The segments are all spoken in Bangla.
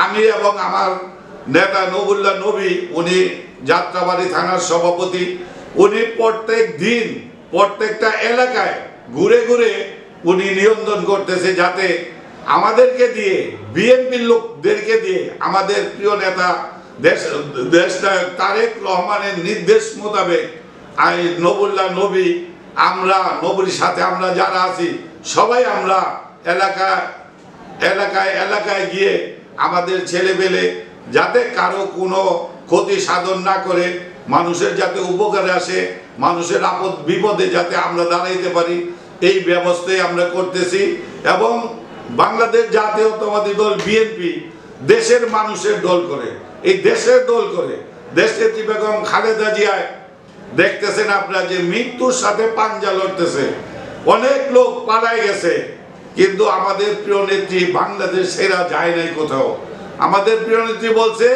আমি এবং আমার নেতা নবুল্লাহ নবী, উনি যাত্রাবাড়ি থানার সভাপতি, উনি প্রত্যেক দিন প্রত্যেকটা এলাকায় ঘুরে ঘুরে উনি নিয়ন্ত্রণ করতেছে, যাতে আমাদেরকে দিয়ে, বিএনপির লোকদেরকে দিয়ে, আমাদের প্রিয় নেতা দেশনায়ক তারেক রহমানের নির্দেশ মোতাবেক নবুল্লাহ নবী, আমরা নবীর সাথে আমরা যারা আছি সবাই আমরা এলাকায় গিয়ে আমাদের ছেলেপেলে যাতে কারো কোনো ক্ষতি সাধন না করে, মানুষের যাতে উপকারে আসে, মানুষের আপদ বিপদে যাতে আমরা দাঁড়াইতে পারি, এই ব্যবস্থাই আমরা করতেছি। এবং বাংলাদেশ জাতীয়তাবাদী দল বিএনপি দেশের মানুষের দল করে, এই দেশের দল করে দেশনেত্রী বেগম খালেদা জিয়া দেখতেছেন আপনারা যে মৃত্যুর সাথে পাঞ্জা লড়তেছে, অনেক লোক পালায় গেছে, কিন্তু আমাদের প্রিয় নেত্রী বাংলাদেশ সেরা যায় নাই কোথাও। আমাদের প্রিয় নেত্রী বলছে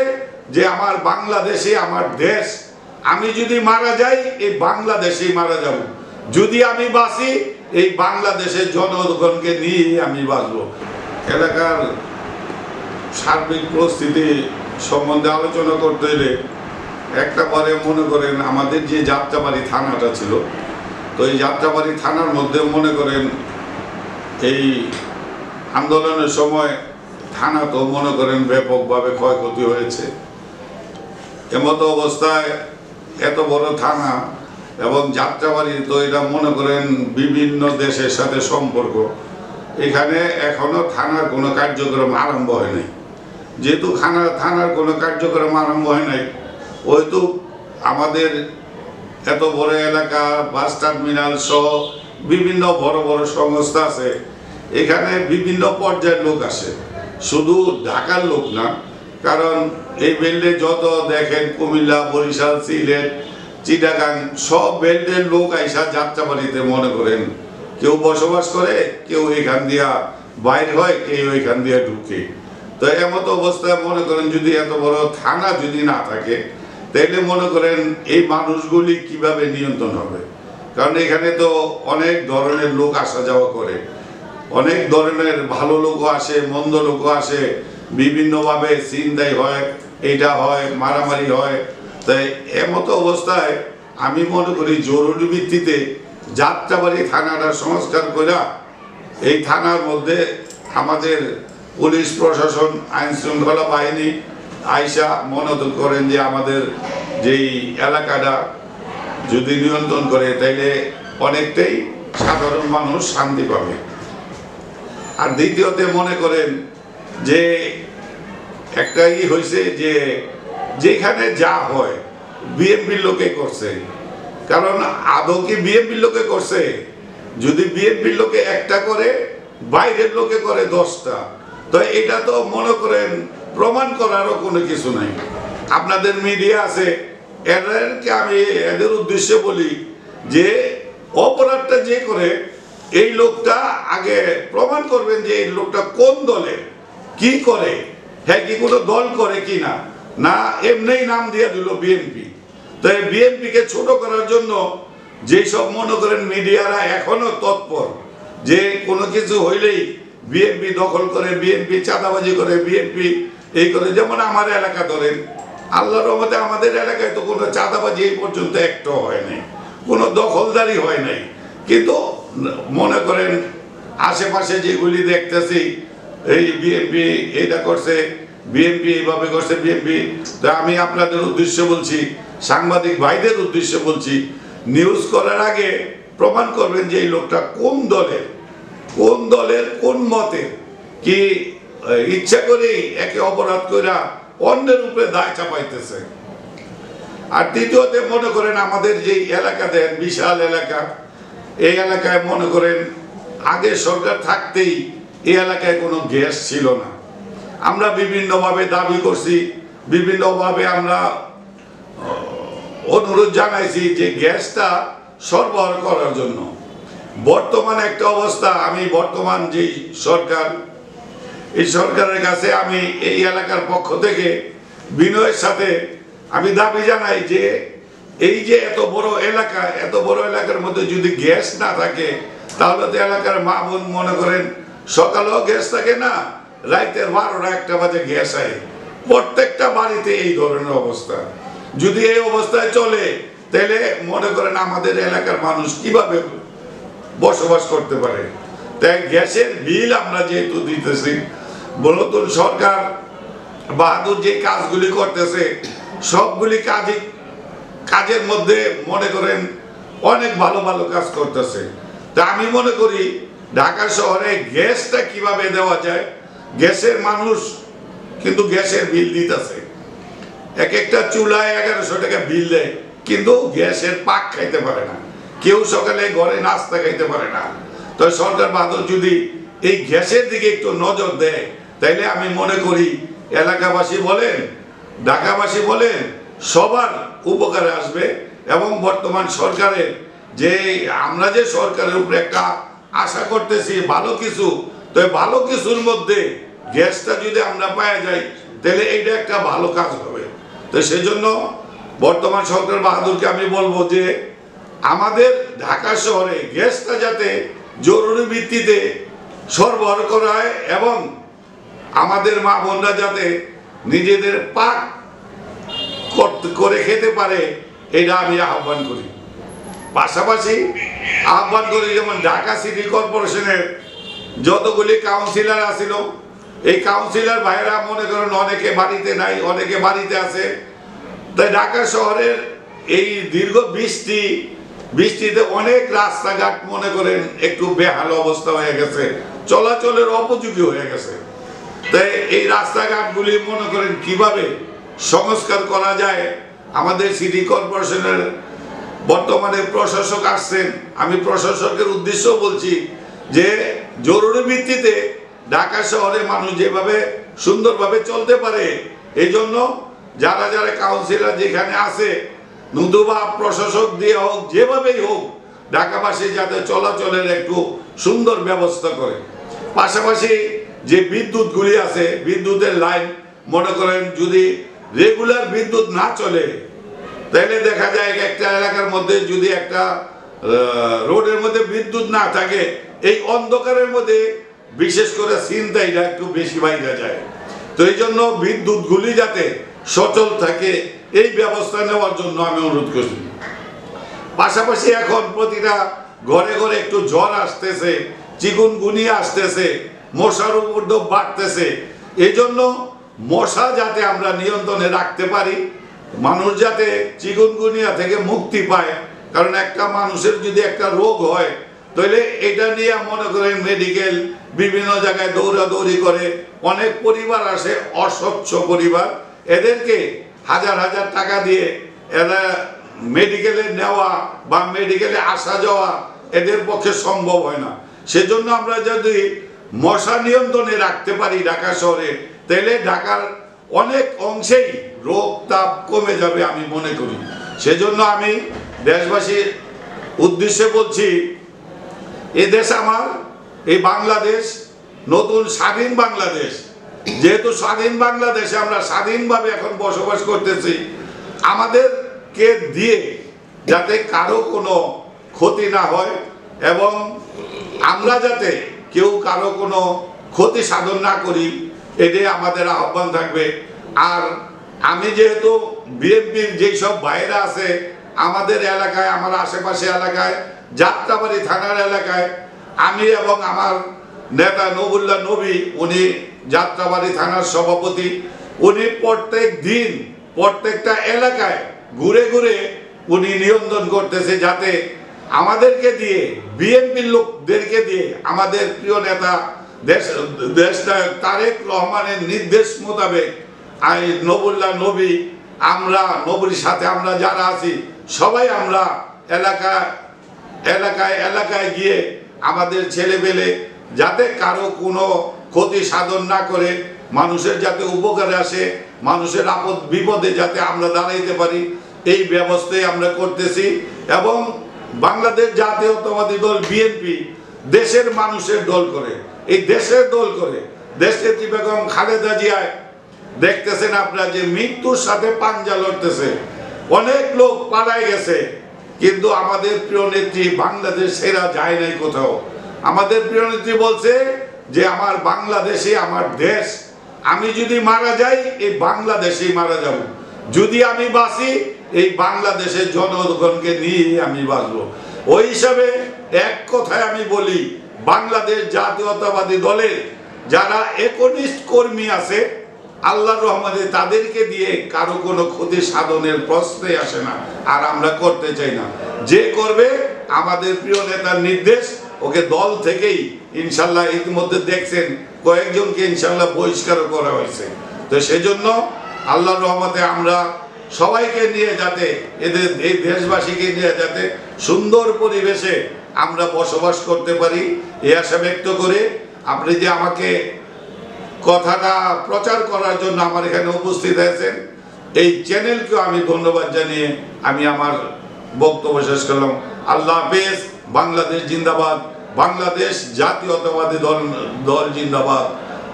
যে আমার বাংলাদেশে আমার দেশ, আমি যদি মারা যাই এই বাংলাদেশেই মারা যাব, যদি আমি বাঁচি এই বাংলাদেশের জনগণকে নিয়ে আমি বাঁচব। এলাকার সার্বিক পরিস্থিতি সম্বন্ধে আলোচনা করতে হলে একটা পরে মনে করেন আমাদের যে যাত্রাবাড়ি থানাটা ছিল, তো এই যাত্রাবাড়ি থানার মধ্যে মনে করেন এই আন্দোলনের সময় থানা তো মনে করেন ব্যাপকভাবে ক্ষয়ক্ষতি হয়েছে। এমতো অবস্থায় এত বড় থানা এবং যাত্রাবাড়ি, তো এটা মনে করেন বিভিন্ন দেশের সাথে সম্পর্ক, এখানে এখনো থানার কোনো কার্যক্রম আরম্ভ হয় নাই। যেহেতু থানার কোনো কার্যক্রম আরম্ভ হয় নাই, ওইতো আমাদের এত বড় এলাকা, বাস টার্মিনাল সহ বিভিন্ন বড় বড় সংস্থা আছে, এখানে বিভিন্ন পর্যায়ের লোক আসে, শুধু ঢাকার লোক না। কারণ এই বেল্টে যত দেখেন কুমিল্লা, বরিশাল, সিলেট, চিটাগাং সব বেল্টের লোক আইসা যাত্রাবাড়িতে মনে করেন কেউ বসবাস করে, কেউ এখান দিয়া বাইর হয়, কেউ এখান দিয়া ঢুকে। তো এমতো অবস্থায় মনে করেন যদি এত বড় থানা যদি না থাকে, তাইলে মনে করেন এই মানুষগুলি কিভাবে নিয়ন্ত্রণ হবে? কারণ এখানে তো অনেক ধরনের লোক আসা যাওয়া করে, অনেক ধরনের ভালো লোকও আসে, মন্দ লোকও আসে, বিভিন্নভাবে ছিনতাই হয়, এটা হয়, মারামারি হয়। তাই এমতো অবস্থায় আমি মনে করি জরুরি ভিত্তিতে যাত্রাবাড়ি থানাটা সংস্কার করে এই থানার মধ্যে আমাদের পুলিশ প্রশাসন, আইন শৃঙ্খলা বাহিনী আইসা মনোনীত করেন যে আমাদের যেই এলাকাটা যদি নিয়ন্ত্রণ করে, তাইলে অনেকটাই সাধারণ মানুষ শান্তি পাবে। আর দ্বিতীয়তে মনে করেন যে একটাই হয়েছে যে যেখানে যা হয় বিএনপির লোকে করছে, কারণ আদৌ কি বিএনপির লোকে করছে? যদি বিএনপির লোকে একটা করে, বাইরের লোকে করে 10টা, তো এটা তো মনে করেন প্রমাণ করারও কোনো কিছু নাই। আপনাদের মিডিয়া আছে, এদেরকে আমি এদের উদ্দেশ্যে বলি যে অপরাধটা যে করে এই লোকটা আগে প্রমাণ করবেন যে এই লোকটা কোন দলে কি করে, হ্যাঁ কি কোনো দল করে কি না, না এমনিই নাম দিয়ে দিল বিএনপি। তো এই বিএনপিকে ছোট করার জন্য যেসব মনে করেন মিডিয়ারা এখনো তৎপর, যে কোনো কিছু হইলেই বিএনপি দখল করে, বিএনপি চাঁদাবাজি করে, বিএনপি এই করে। যেমন আমার এলাকা ধরেন, আল্লাহর রহমতে আমাদের এলাকায় তো কোনো চাঁদাবাজি এই পর্যন্ত একটা হয় নাই, কোনো দখলদারি হয় নাই, কিন্তু মনে করেন আশেপাশে যেগুলি দেখতেছি এই বিএনপি এটা করছে, বিএনপি এইভাবে করছে, বিএনপি। তো আমি আপনাদের উদ্দেশ্যে বলছি, সাংবাদিক ভাইদের উদ্দেশ্যে বলছি, নিউজ করার আগে প্রমাণ করবেন যে এই লোকটা কোন দলের, কোন মতে, কি ইচ্ছা করেই একে অপরাধ করে অন্যের উপরে দায় চাপাইতেছে। আর দ্বিতীয়তে মনে করেন আমাদের যে এলাকা দেন, বিশাল এলাকা, এই এলাকায় মনে করেন আগে সরকার থাকতেই এই এলাকায় কোনো গ্যাস ছিল না। আমরা বিভিন্নভাবে দাবি করছি, বিভিন্নভাবে আমরা অনুরোধ জানাইছি যে গ্যাসটা সরবরাহ করার জন্য। বর্তমান একটা অবস্থা, আমি বর্তমান যে সরকার, এই সরকারের কাছে আমি এই এলাকার পক্ষ থেকে বিনয়ের সাথে আমি দাবি জানাই যে এই যে এত বড় এলাকা, এত বড় এলাকার মধ্যে যদি গ্যাস না থাকে, তাহলে তো এলাকার মা বোন মনে করেন সকালেও গ্যাস থাকে না, রাতের 12টা 1টা বাজে গ্যাস আয়। প্রত্যেকটা বাড়িতে এই ধরনের অবস্থা। যদি এই অবস্থায় চলে তাহলে মনে করেন আমাদের এলাকার মানুষ কিভাবে বসবাস করতে পারে। তাই গ্যাসের বিল আমরা যেহেতু দিতেছি, নতুন সরকার বাহাদুর যে কাজগুলি করতেছে সবগুলি কাজের মধ্যে মনে করেন অনেক ভালো ভালো কাজ করতেছে। তা আমি মনে করি ঢাকা শহরে গ্যাসটা কিভাবে দেওয়া যায়। গ্যাসের মানুষ কিন্তু গ্যাসের বিল দিতেছে, এক একটা চুলায় 1100 টাকা বিল দেয়, কিন্তু গ্যাসের পাক খাইতে পারে না, কেউ সকালে ঘরে নাস্তা খাইতে পারে না। তো সরকার বাহাদুর যদি এই গ্যাসের দিকে একটু নজর দেয় তাইলে আমি মনে করি এলাকাবাসী বলেন ঢাকাবাসী বলেন সবার উপকারে আসবে। এবং বর্তমান সরকারের যে আমরা যে সরকারের উপরে একটা আশা করতেছি ভালো কিছু, তো ভালো কিছুর মধ্যে গ্যাসটা যদি আমরা পাওয়া যাই তাহলে এইটা একটা ভালো কাজ হবে। তো সেই জন্য বর্তমান সরকার বাহাদুরকে আমি বলবো যে আমাদের ঢাকা শহরে গ্যাসটা যাতে জরুরি ভিত্তিতে সরবরাহ করা হয় এবং আমাদের মা বোনরা যাতে নিজেদের পাক করে খেতে পারে, এটা আমি আহ্বান করি। পাশাপাশি আহ্বান করি যেমন ঢাকা সিটি কর্পোরেশনের যতগুলি কাউন্সিলর আছিল, এই কাউন্সিলর ভাইরা মনে করেন অনেকে বাড়িতে নাই, অনেকে বাড়িতে আছে। তাই ঢাকা শহরের এই দীর্ঘ বৃষ্টিতে অনেক রাস্তাঘাট মনে করেন একটু বেহাল অবস্থা হয়ে গেছে, চলাচলের উপযোগী হয়ে গেছে। তাই এই রাস্তাঘাটগুলি মনে করেন কিভাবে সংস্কার করা যায়। আমাদের সিটি কর্পোরেশনের বর্তমানে প্রশাসক আসছেন, আমি প্রশাসকের উদ্দেশ্য বলছি যে জরুরি ভিত্তিতে ঢাকা শহরে মানুষ যেভাবে সুন্দরভাবে চলতে পারে, এই জন্য যারা যারা কাউন্সিলর যেখানে আছে নতুবা প্রশাসক দিয়ে হোক যেভাবেই হোক ঢাকাবাসী যাতে চলাচলের একটু সুন্দর ব্যবস্থা করে। পাশাপাশি যে বিদ্যুৎগুলি আছে বিদ্যুতের লাইন মনে করেন যদি রেগুলার বিদ্যুৎ না চলে তাহলে দেখা যায় একটা এলাকার মধ্যে যদি একটা রোডের মধ্যে বিদ্যুৎ না থাকে এই অন্ধকারের মধ্যে বিশেষ করে ছিনতাইটা একটু বেশি বাইরে যায়। তো এই জন্য বিদ্যুৎগুলি যাতে সচল থাকে এই ব্যবস্থা নেওয়ার জন্য আমি অনুরোধ করছি। পাশাপাশি এখন প্রতিটা ঘরে ঘরে একটু জ্বর আসতেছে, চিকুনগুনিয়া আসতেছে, মশার উপদ্রব বাড়তেছে। এই জন্য মশা যাতে আমরা নিয়ন্ত্রণে রাখতে পারি, মানুষ যাতে চিকুনগুনিয়া থেকে মুক্তি পায়। কারণ একটা মানুষের যদি একটা রোগ হয় তাহলে এটা নিয়ে মনে করেন মেডিকেল বিভিন্ন জায়গায় দৌড়াদৌড়ি করে, অনেক পরিবার আসে অস্বচ্ছ পরিবার, এদেরকে হাজার হাজার টাকা দিয়ে এরা মেডিকেলে নেওয়া বা মেডিকেলে আসা যাওয়া এদের পক্ষে সম্ভব হয় না। সেজন্য আমরা যদি মশা নিয়ন্ত্রণে রাখতে পারি ঢাকা শহরে তাহলে ঢাকার অনেক অংশেই রোগ তাপ কমে যাবে আমি মনে করি। সেজন্য আমি দেশবাসীর উদ্দেশ্যে বলছি এ দেশ আমার, এই বাংলাদেশ নতুন স্বাধীন বাংলাদেশ। যেহেতু স্বাধীন বাংলাদেশে আমরা স্বাধীনভাবে এখন বসবাস করতেছি, আমাদেরকে দিয়ে যাতে কারো কোনো ক্ষতি না হয় এবং আমরা যাতে কেউ কারো কোনো ক্ষতি সাধন না করি, এটাই আমাদের আহ্বান থাকবে। আর আমি যেহেতু বিএনপির যেই সব ভাইরা আছে আমাদের এলাকায়, আমার আশেপাশে এলাকায়, যাত্রাবাড়ি থানার এলাকায়, আমি এবং আমার নেতা নবুল্লাহ নবী, উনি যাত্রাবাড়ি থানার সভাপতি, উনি প্রত্যেক দিন প্রত্যেকটা এলাকায় ঘুরে ঘুরে উনি নিয়ন্ত্রণ করতেছে যাতে আমাদেরকে দিয়ে বিএনপির লোকদেরকে দিয়ে আমাদের প্রিয় নেতা দেশনায়ক তারেক রহমানের নির্দেশ মোতাবেক নবুল্লাহ নবী, আমরা নবীর সাথে আমরা যারা আছি সবাই আমরা এলাকায় গিয়ে আমাদের ছেলেপেলে যাতে কারো কোনো ক্ষতি সাধন না করে, মানুষের যাতে উপকারে আসে, মানুষের আপদ বিপদে যাতে আমরা দাঁড়াইতে পারি এই ব্যবস্থাই আমরা করতেছি। এবং বাংলাদেশ জাতীয়তাবাদী দল বিএনপি দেশের মানুষের দল করে, এই দেশের দল করে দেশনেত্রী বেগম খালেদা জিয়া দেখতেছেন আপনারা যে মৃত্যুর সাথে পাঞ্জা লড়তেছে, অনেক লোক পালায় গেছে, কিন্তু আমাদের প্রিয় নেত্রী বাংলাদেশ সেরা যায় নাই কোথাও। আমাদের প্রিয় নেত্রী বলছে যে আমার বাংলাদেশে আমার দেশ, আমি যদি মারা যাই এই বাংলাদেশেই মারা যাব, যদি আমি বাঁচি এই বাংলাদেশের জনগণকে নিয়ে আমি বাঁচবো। ওই হিসাবে এক কথায় আমি বলি, বাংলাদেশ জাতীয়তাবাদী দলের যারা একনিষ্ঠ কর্মী আছে, আল্লাহর রহমতে তাদেরকে দিয়ে কারো কোনো ক্ষতি সাধনের প্রশ্নই আসে না, আর আমরা করতে চাই না। যে করবে আমাদের প্রিয় নেতার নির্দেশ, ওকে দল থেকেই ইনশাল্লাহ ইতিমধ্যে দেখছেন কয়েকজনকে ইনশাল্লাহ বহিষ্কার করা হয়েছে। তো সেজন্য আল্লাহর রহমতে আমরা সবাইকে নিয়ে যাতে এদের এই দেশবাসীকে নিয়ে যাতে সুন্দর পরিবেশে আমরা বসবাস করতে পারি, এই আশা ব্যক্ত করে আপনি যে আমাকে কথাটা প্রচার করার জন্য আমার এখানে উপস্থিত আছেন, এই চ্যানেলকেও আমি ধন্যবাদ জানিয়ে আমি আমার বক্তব্য শেষ করলাম। আল্লাহ হাফেজ। বাংলাদেশ জিন্দাবাদ, বাংলাদেশ জাতীয়তাবাদী দল জিন্দাবাদ,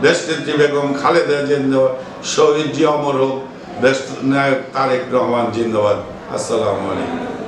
দেশনেত্রী বেগম খালেদা জিন্দাবাদ, শহীদ জিয়া অমর হোক, দেশ নায়ক তারেক রহমান জিন্দাবাদ। আসসালামু আলাইকুম।